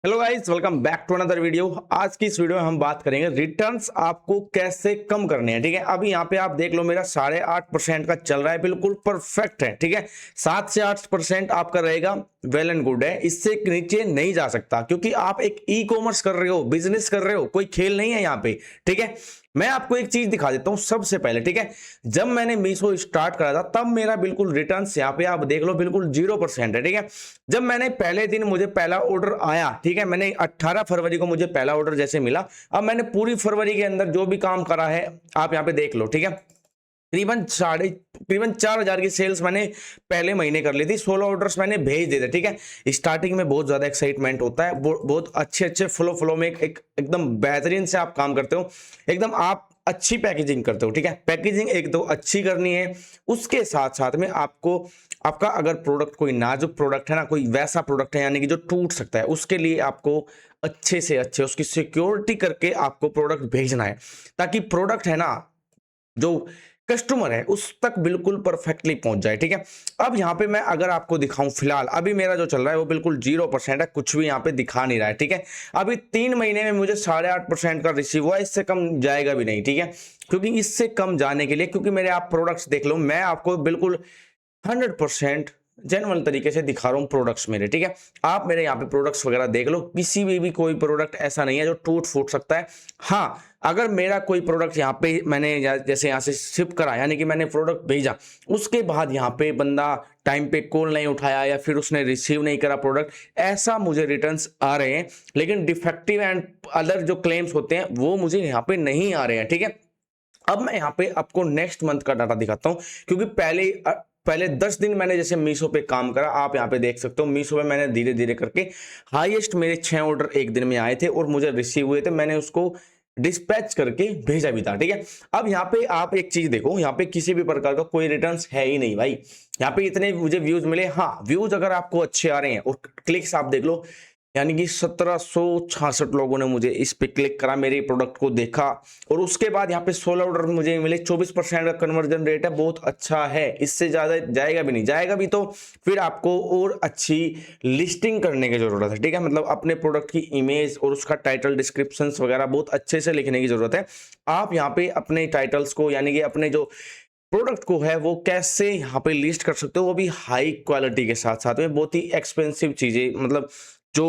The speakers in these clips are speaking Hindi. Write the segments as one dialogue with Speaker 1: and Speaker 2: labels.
Speaker 1: Hello guys, welcome back to another video. आज की इस वीडियो में हम बात करेंगे रिटर्न्स आपको कैसे कम करने हैं। ठीक है, अभी यहाँ पे आप देख लो मेरा 8.5% का चल रहा है, बिल्कुल परफेक्ट है। ठीक है, 7 से 8% आपका रहेगा, वेल एंड गुड है। इससे नीचे नहीं जा सकता क्योंकि आप एक ई कॉमर्स कर रहे हो, बिजनेस कर रहे हो, कोई खेल नहीं है यहाँ पे। ठीक है, मैं आपको एक चीज दिखा देता हूं सबसे पहले। ठीक है, जब मैंने मीशो स्टार्ट करा था तब मेरा बिल्कुल रिटर्न्स यहाँ पे आप देख लो बिल्कुल 0% है। ठीक है, जब मैंने पहले दिन मुझे पहला ऑर्डर आया, ठीक है, मैंने 18 फरवरी को मुझे पहला ऑर्डर जैसे मिला, अब मैंने पूरी फरवरी के अंदर जो भी काम करा है आप यहाँ पे देख लो। ठीक है, तकरीबन 4,000 की सेल्स मैंने पहले महीने कर ली थी। 16 ऑर्डर्स मैंने भेज दिए थे। ठीक है, स्टार्टिंग में बहुत ज्यादा एक्साइटमेंट होता है, बहुत अच्छे अच्छे फ्लो में एकदम बेहतरीन से आप काम करते हो, एकदम आप अच्छी पैकेजिंग करते हो। ठीक है, पैकेजिंग एक तो अच्छी करनी है, उसके साथ साथ में आपको आपका अगर प्रोडक्ट कोई नाजुक प्रोडक्ट है ना, कोई वैसा प्रोडक्ट है यानी कि जो टूट सकता है, उसके लिए आपको अच्छे से अच्छे उसकी सिक्योरिटी करके आपको प्रोडक्ट भेजना है, ताकि प्रोडक्ट है ना जो कस्टमर है उस तक बिल्कुल परफेक्टली पहुंच जाए। ठीक है, अब यहाँ पे मैं अगर आपको दिखाऊं, फिलहाल अभी मेरा जो चल रहा है वो बिल्कुल 0% है, कुछ भी यहाँ पे दिखा नहीं रहा है। ठीक है, अभी 3 महीने में मुझे 8.5% का रिसीव हुआ, इससे कम जाएगा भी नहीं। ठीक है, क्योंकि इससे कम जाने के लिए, क्योंकि मेरे आप प्रोडक्ट्स देख लो, मैं आपको बिल्कुल 100% जेन्युइन तरीके से दिखा रहा हूँ प्रोडक्ट्स मेरे। ठीक है, आप मेरे यहाँ पे प्रोडक्ट्स वगैरह देख लो, किसी भी कोई प्रोडक्ट ऐसा नहीं है जो टूट फूट सकता है। हाँ, अगर मेरा कोई प्रोडक्ट यहाँ पे मैंने जैसे यहाँ से शिप करा, यानी कि मैंने प्रोडक्ट भेजा, उसके बाद यहाँ पे बंदा टाइम पे कॉल नहीं उठाया या फिर उसने रिसीव नहीं करा प्रोडक्ट, ऐसा मुझे रिटर्न्स आ रहे हैं। लेकिन डिफेक्टिव एंड अदर जो क्लेम्स होते हैं वो मुझे यहाँ पे नहीं आ रहे हैं। ठीक है, अब मैं यहाँ पे आपको नेक्स्ट मंथ का डाटा दिखाता हूँ, क्योंकि पहले 10 दिन मैंने जैसे मीशो पे काम करा, आप यहाँ पे देख सकते हो मीशो पे मैंने धीरे धीरे करके हाईएस्ट मेरे 6 ऑर्डर एक दिन में आए थे और मुझे रिसीव हुए थे, मैंने उसको डिस्पैच करके भेजा भी था। ठीक है, अब यहाँ पे आप एक चीज देखो, यहाँ पे किसी भी प्रकार का कोई रिटर्न्स है ही नहीं भाई। यहाँ पे इतने मुझे व्यूज मिले, हाँ व्यूज अगर आपको अच्छे आ रहे हैं और क्लिक्स आप देख लो, यानी कि 1766 लोगों ने मुझे इस पे क्लिक करा, मेरे प्रोडक्ट को देखा, और उसके बाद यहाँ पे 16 ऑर्डर मुझे मिले, 24% का कन्वर्जन रेट है, बहुत अच्छा है। इससे ज्यादा जाएगा भी नहीं, जाएगा भी तो फिर आपको और अच्छी लिस्टिंग करने की जरूरत है। ठीक है, मतलब अपने प्रोडक्ट की इमेज और उसका टाइटल डिस्क्रिप्शन वगैरह बहुत अच्छे से लिखने की जरूरत है। आप यहाँ पे अपने टाइटल्स को, यानी कि अपने जो प्रोडक्ट को है वो कैसे यहाँ पे लिस्ट कर सकते हो, वो भी हाई क्वालिटी के साथ साथ में बहुत ही एक्सपेंसिव चीजें, मतलब जो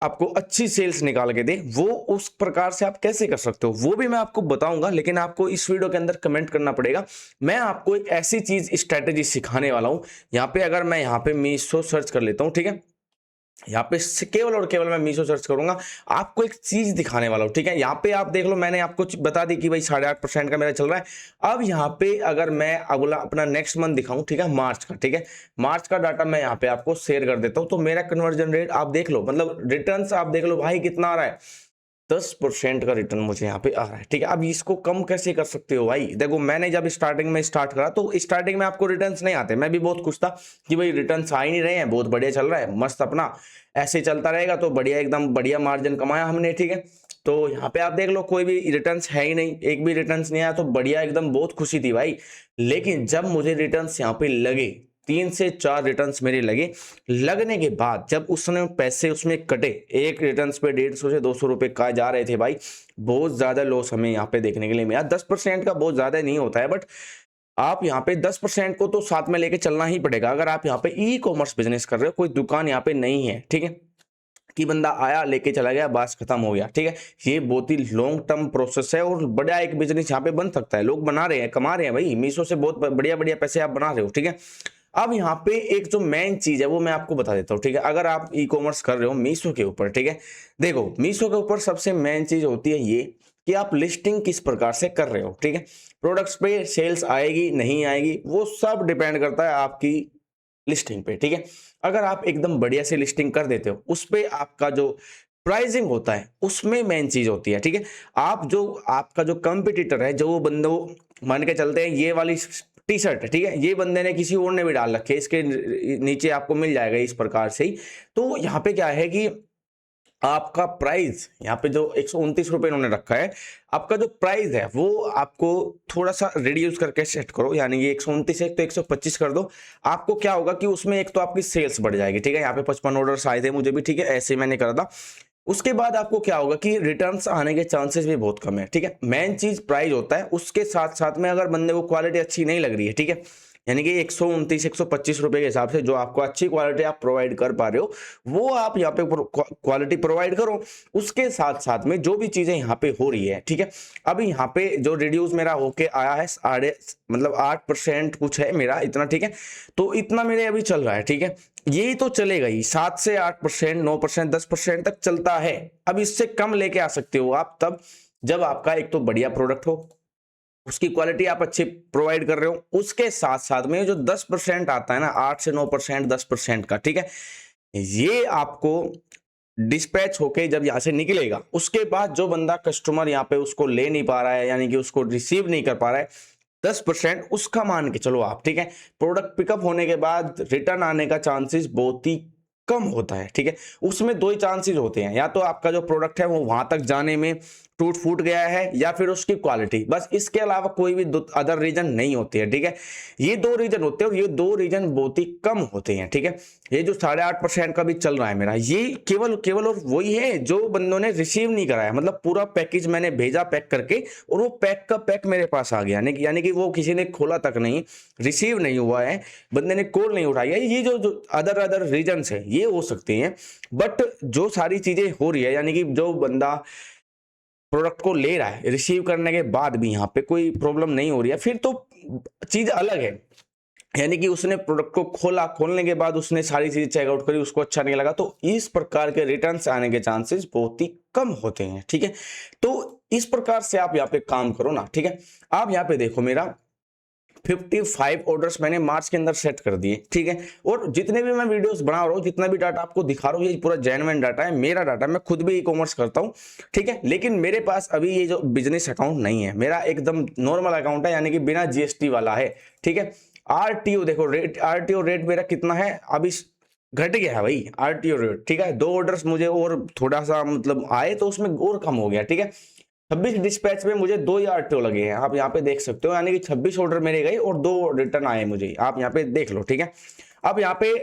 Speaker 1: आपको अच्छी सेल्स निकाल के दे, वो उस प्रकार से आप कैसे कर सकते हो वो भी मैं आपको बताऊंगा। लेकिन आपको इस वीडियो के अंदर कमेंट करना पड़ेगा। मैं आपको एक ऐसी चीज स्ट्रेटेजी सिखाने वाला हूं। यहाँ पे अगर मैं यहाँ पे मीशो सर्च कर लेता हूँ, ठीक है, यहाँ पे केवल और केवल मैं मीशो सर्च करूंगा, आपको एक चीज दिखाने वाला हूँ। ठीक है, यहाँ पे आप देख लो, मैंने आपको बता दी कि भाई 8.5% का मेरा चल रहा है। अब यहाँ पे अगर मैं अगला अपना नेक्स्ट मंथ दिखाऊं, ठीक है, मार्च का, ठीक है, मार्च का डाटा मैं यहाँ पे आपको शेयर कर देता हूँ, तो मेरा कन्वर्जन रेट आप देख लो, मतलब रिटर्न्स आप देख लो भाई कितना आ रहा है, 10% का रिटर्न मुझे यहाँ पे आ रहा है। ठीक है, अब इसको कम कैसे कर सकते हो भाई? देखो, मैंने जब स्टार्टिंग में स्टार्ट करा तो स्टार्टिंग में आपको रिटर्न्स नहीं आते, मैं भी बहुत खुश था कि भाई रिटर्न्स आ ही नहीं रहे हैं, बहुत बढ़िया चल रहा है, मस्त, अपना ऐसे चलता रहेगा तो बढ़िया, एकदम बढ़िया मार्जिन कमाया हमने। ठीक है, तो यहाँ पे आप देख लो कोई भी रिटर्न्स है ही नहीं, एक भी रिटर्न्स नहीं आया, तो बढ़िया, एकदम बहुत खुशी थी भाई। लेकिन जब मुझे रिटर्न्स यहाँ पे लगे, 3 से 4 रिटर्न्स मेरे लगे, लगने के बाद जब उसने पैसे उसमें कटे, एक रिटर्न्स पे 150 से 200 रुपए का जा रहे थे भाई, बहुत ज्यादा लॉस हमें यहाँ पे देखने के लिए मिला। 10% का बहुत ज्यादा नहीं होता है, बट आप यहाँ पे 10% को तो साथ में लेके चलना ही पड़ेगा। अगर आप यहाँ पे ई कॉमर्स बिजनेस कर रहे हो, कोई दुकान यहाँ पे नहीं है, ठीक है, कि बंदा आया लेके चला गया बस खत्म हो गया। ठीक है, ये बहुत ही लॉन्ग टर्म प्रोसेस है और बड़ा एक बिजनेस यहाँ पे बन सकता है, लोग बना रहे हैं, कमा रहे हैं भाई, मीशो से बहुत बढ़िया बढ़िया पैसे आप बना रहे हो। ठीक है, अब यहाँ पे एक जो मेन चीज है वो मैं आपको बता देता हूँ। ठीक है, अगर आप ई कॉमर्स कर रहे हो मीशो के ऊपर, ठीक है, देखो मीशो के ऊपर सबसे मेन चीज होती है ये कि आप लिस्टिंग किस प्रकार से कर रहे हो। ठीक है, प्रोडक्ट्स पे सेल्स आएगी नहीं आएगी वो सब डिपेंड करता है आपकी लिस्टिंग पे। ठीक है, अगर आप एकदम बढ़िया से लिस्टिंग कर देते हो, उस पे आपका जो प्राइसिंग होता है उसमें मेन चीज होती है। ठीक है, आप जो आपका जो कंपटीटर है, जो वो बंदो मान के चलते हैं, ये वाली टी शर्ट है, ठीक है, ये बंदे ने किसी और ने भी डाल रखी है, इसके नीचे आपको मिल जाएगा इस प्रकार से ही। तो यहाँ पे क्या है कि आपका प्राइस यहाँ पे जो 129 रुपये इन्होंने रखा है, आपका जो प्राइस है वो आपको थोड़ा सा रिड्यूस करके सेट करो, यानी ये 129 है तो 125 कर दो। आपको क्या होगा कि उसमें एक तो आपकी सेल्स बढ़ जाएगी, ठीक है। यहाँ पे 55 ऑर्डर आए थे मुझे भी, ठीक है, ऐसे ही मैंने करा था। उसके बाद आपको क्या होगा कि रिटर्न्स आने के चांसेस भी बहुत कम है, ठीक है। मेन चीज प्राइस होता है, उसके साथ साथ में अगर बंदे को क्वालिटी अच्छी नहीं लग रही है, ठीक है, यानी कि 129 125 रुपए के हिसाब से जो आपको अच्छी क्वालिटी आप प्रोवाइड कर पा रहे हो, वो आप यहाँ पे क्वालिटी प्रोवाइड करो। उसके साथ साथ में जो भी चीजें यहाँ पे हो रही है, ठीक है, अभी यहाँ पे जो रिड्यूस मेरा होके आया है 8% कुछ है मेरा इतना, ठीक है, तो इतना मेरे अभी चल रहा है, ठीक है। यही तो चलेगा ही, 7 से 8%, 9%, 10% तक चलता है। अब इससे कम लेके आ सकते हो आप तब जब आपका एक तो बढ़िया प्रोडक्ट हो, उसकी क्वालिटी आप अच्छी प्रोवाइड कर रहे हो, उसके साथ साथ में जो 10% आता है ना, 8 से 9%, 10% का, ठीक है, ये आपको डिस्पैच होके जब यहाँ से निकलेगा, उसके बाद जो बंदा कस्टमर यहाँ पे उसको ले नहीं पा रहा है, यानी कि उसको रिसीव नहीं कर पा रहा है, 10% उसका मान के चलो आप, ठीक है। प्रोडक्ट पिकअप होने के बाद रिटर्न आने का चांसेस बहुत ही कम होता है, ठीक है। उसमें दो ही चांसेस होते हैं, या तो आपका जो प्रोडक्ट है वो वहां तक जाने में टूट फूट गया है, या फिर उसकी क्वालिटी, बस इसके अलावा कोई भी अदर रीजन नहीं होती है, ठीक है। ये दो रीजन होते हैं और ये दो रीजन बहुत ही कम होते हैं, ठीक है। ये जो 8.5% का भी चल रहा है मेरा, ये केवल केवल और वही है जो बंदों ने रिसीव नहीं कराया, मतलब पूरा पैकेज मैंने भेजा पैक करके और वो पैक का पैक मेरे पास आ गया, यानी कि वो किसी ने खोला तक नहीं, रिसीव नहीं हुआ है, बंदे ने कॉल नहीं उठाई है। ये जो अदर अदर रीजन है ये हो सकते हैं, बट जो सारी चीजें हो रही है, यानी कि जो बंदा प्रोडक्ट को ले रहा है, रिसीव करने के बाद भी यहाँ पे कोई प्रॉब्लम नहीं हो रही है, फिर तो चीज अलग है। यानी कि उसने प्रोडक्ट को खोला, खोलने के बाद उसने सारी चीजें चेकआउट करी, उसको अच्छा नहीं लगा, तो इस प्रकार के रिटर्न आने के चांसेस बहुत ही कम होते हैं, ठीक है। तो इस प्रकार से आप यहाँ पे काम करो ना, ठीक है। आप यहाँ पे देखो मेरा 55 ऑर्डर्स मैंने मार्च के अंदर सेट कर दिए, ठीक है। और जितने भी मैं वीडियोस बना रहा हूँ, जितना भी डाटा आपको दिखा रहा हूँ, ये पूरा जेन्युइन डाटा है, मेरा डाटा, मैं खुद भी ई कॉमर्स करता हूँ, ठीक है। लेकिन मेरे पास अभी ये जो बिजनेस अकाउंट नहीं है, मेरा एकदम नॉर्मल अकाउंट है, यानी कि बिना जीएसटी वाला है, ठीक है। आरटीओ देखो, रेट आरटीओ रेट मेरा कितना है अभी, घट गया है भाई आरटीओ रेट, ठीक है। 2 ऑर्डर्स मुझे और थोड़ा सा मतलब आए तो उसमें और कम हो गया, ठीक है। 26 डिस्पैच में मुझे 2 ही आरटीओ लगे हैं, आप यहाँ पे देख सकते हो, यानी कि 26 ऑर्डर मेरे गए और 2 रिटर्न आए मुझे, आप यहाँ पे देख लो, ठीक है। अब यहाँ पे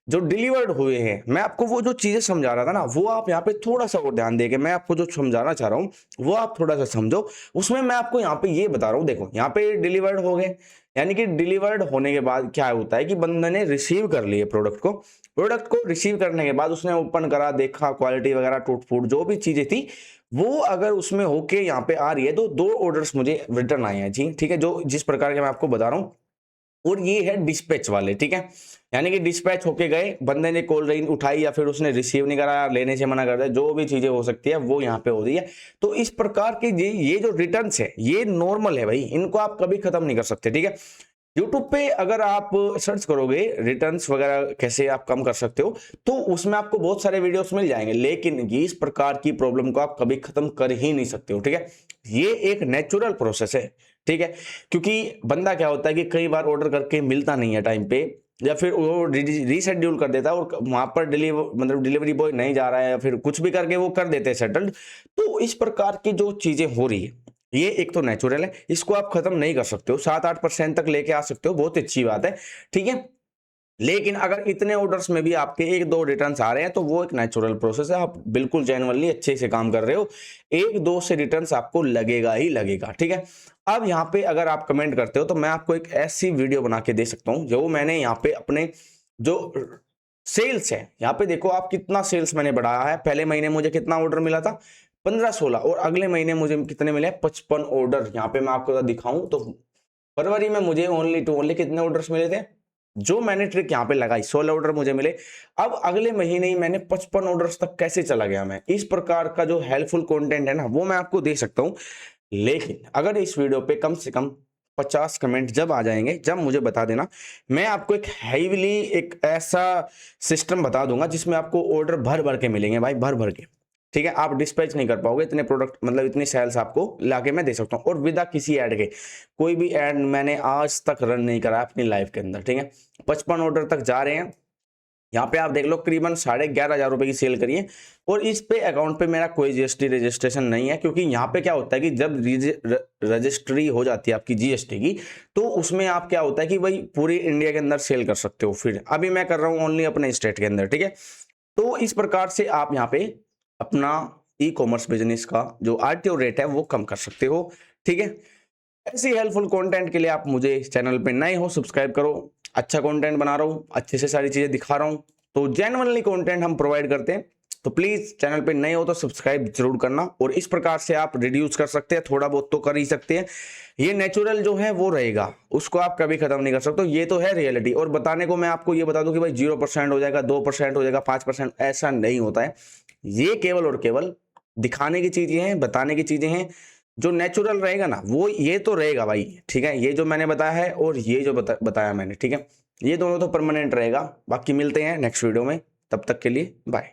Speaker 1: जो डिलीवर्ड हुए हैं, मैं आपको वो जो चीजें समझा रहा था ना, वो आप यहाँ पे थोड़ा सा और ध्यान देके, मैं आपको जो समझाना चाह रहा हूँ वो आप थोड़ा सा समझो। उसमें मैं आपको यहाँ पे ये बता रहा हूँ, देखो यहाँ पे डिलीवर्ड हो गए, यानी कि डिलीवर्ड होने के बाद क्या होता है कि बंदे ने रिसीव कर लिए प्रोडक्ट को रिसीव करने के बाद उसने ओपन करा, देखा, क्वालिटी वगैरह टूट फूट जो भी चीजें थी वो अगर उसमें होके यहाँ पे आ रही है, तो 2 ऑर्डर्स मुझे रिटर्न आए हैं जी, ठीक है, जो जिस प्रकार के मैं आपको बता रहा हूँ। और ये है डिस्पैच वाले, ठीक है, यानी कि डिस्पैच होके गए, बंदे ने कॉल नहीं उठाई या फिर उसने रिसीव नहीं कराया, लेने से मना कर दिया, जो भी चीजें हो सकती है वो यहाँ पे हो रही है। तो इस प्रकार के ये जो रिटर्न्स है ये नॉर्मल है भाई, इनको आप कभी खत्म नहीं कर सकते, ठीक है। यूट्यूब पे अगर आप सर्च करोगे रिटर्न्स वगैरह कैसे आप कम कर सकते हो, तो उसमें आपको बहुत सारे वीडियोस मिल जाएंगे, लेकिन ये इस प्रकार की प्रॉब्लम को आप कभी खत्म कर ही नहीं सकते हो, ठीक है। ये एक नेचुरल प्रोसेस है, ठीक है। क्योंकि बंदा क्या होता है कि कई बार ऑर्डर करके मिलता नहीं है टाइम पे, या फिर वो रीशेड्यूल कर देता है और वहां पर डिलीवरी बॉय नहीं जा रहा है, या फिर कुछ भी करके वो कर देते हैं सेटल्ड। तो इस प्रकार की जो चीजें हो रही है ये एक तो नेचुरल है, इसको आप खत्म नहीं कर सकते हो, 7-8% तक लेके आ सकते हो, बहुत अच्छी बात है, ठीक है। लेकिन अगर इतने ऑर्डर्स में भी आपके 1-2 रिटर्न्स आ रहे हैं तो वो एक नेचुरल प्रोसेस है, आप बिल्कुल जेन्युइनली अच्छे से काम कर रहे हो, 1-2 से रिटर्न्स आपको लगेगा ही लगेगा, ठीक है। अब यहाँ पे अगर आप कमेंट करते हो तो मैं आपको एक ऐसी वीडियो बना के दे सकता हूँ जो मैंने यहाँ पे अपने जो सेल्स है, यहाँ पे देखो आप कितना सेल्स मैंने बढ़ाया है। पहले महीने मुझे कितना ऑर्डर मिला था, 15-16, और अगले महीने मुझे कितने मिले, 55 ऑर्डर। यहाँ पे मैं आपको दिखाऊं तो फरवरी में मुझे ओनली टू ओनली कितने ऑर्डर्स मिले थे, जो मैंने ट्रिक यहाँ पे लगाई 16 ऑर्डर मुझे मिले। अब अगले महीने ही मैंने 55 ऑर्डर्स तक कैसे चला गया मैं, इस प्रकार का जो हेल्पफुल कंटेंट है ना वो मैं आपको दे सकता हूँ। लेकिन अगर इस वीडियो पे कम से कम 50 कमेंट जब आ जाएंगे, जब मुझे बता देना, मैं आपको एक हैवीली एक ऐसा सिस्टम बता दूंगा जिसमें आपको ऑर्डर भर भर के मिलेंगे भाई, भर भर के, ठीक है। आप डिस्पैच नहीं कर पाओगे इतने प्रोडक्ट, मतलब इतनी सेल्स आपको लाके मैं दे सकता हूँ, और विदा किसी ऐड के। कोई भी ऐड मैंने आज तक रन नहीं करा अपनी लाइफ के अंदर, ठीक है। 55 ऑर्डर तक जा रहे हैं, यहाँ पे आप देख लो करीबन 11,500 रुपए की सेल करिए और इस पे अकाउंट पे मेरा कोई जीएसटी रजिस्ट्रेशन नहीं है, क्योंकि यहाँ पे क्या होता है कि जब रजिस्ट्री हो जाती है आपकी जीएसटी की, तो उसमें आप क्या होता है कि भाई पूरी इंडिया के अंदर सेल कर सकते हो। फिर अभी मैं कर रहा हूँ ओनली अपने स्टेट के अंदर, ठीक है। तो इस प्रकार से आप यहाँ पे अपना ई कॉमर्स बिजनेस का जो आरटीओ रेट है वो कम कर सकते हो, ठीक है। ऐसी हेल्पफुल कंटेंट के लिए आप मुझे चैनल पे नए हो सब्सक्राइब करो। अच्छा कंटेंट बना रहा हूँ, अच्छे से सारी चीजें दिखा रहा हूँ, तो जेन्युइनली कंटेंट हम प्रोवाइड करते हैं। तो प्लीज चैनल पे नए हो तो सब्सक्राइब जरूर करना, और इस प्रकार से आप रिड्यूस कर सकते हैं, थोड़ा बहुत तो कर ही सकते हैं। ये नेचुरल जो है वो रहेगा, उसको आप कभी खत्म नहीं कर सकते, ये तो है रियलिटी। और बताने को मैं आपको ये बता दूं कि भाई 0% हो जाएगा, 2% हो जाएगा, 5%, ऐसा नहीं होता है। ये केवल और केवल दिखाने की चीजें हैं, बताने की चीजें हैं। जो नेचुरल रहेगा ना वो ये तो रहेगा भाई, ठीक है। ये जो मैंने बताया है और ये जो बताया मैंने, ठीक है, ये दोनों तो परमानेंट रहेगा। बाकी मिलते हैं नेक्स्ट वीडियो में, तब तक के लिए बाय।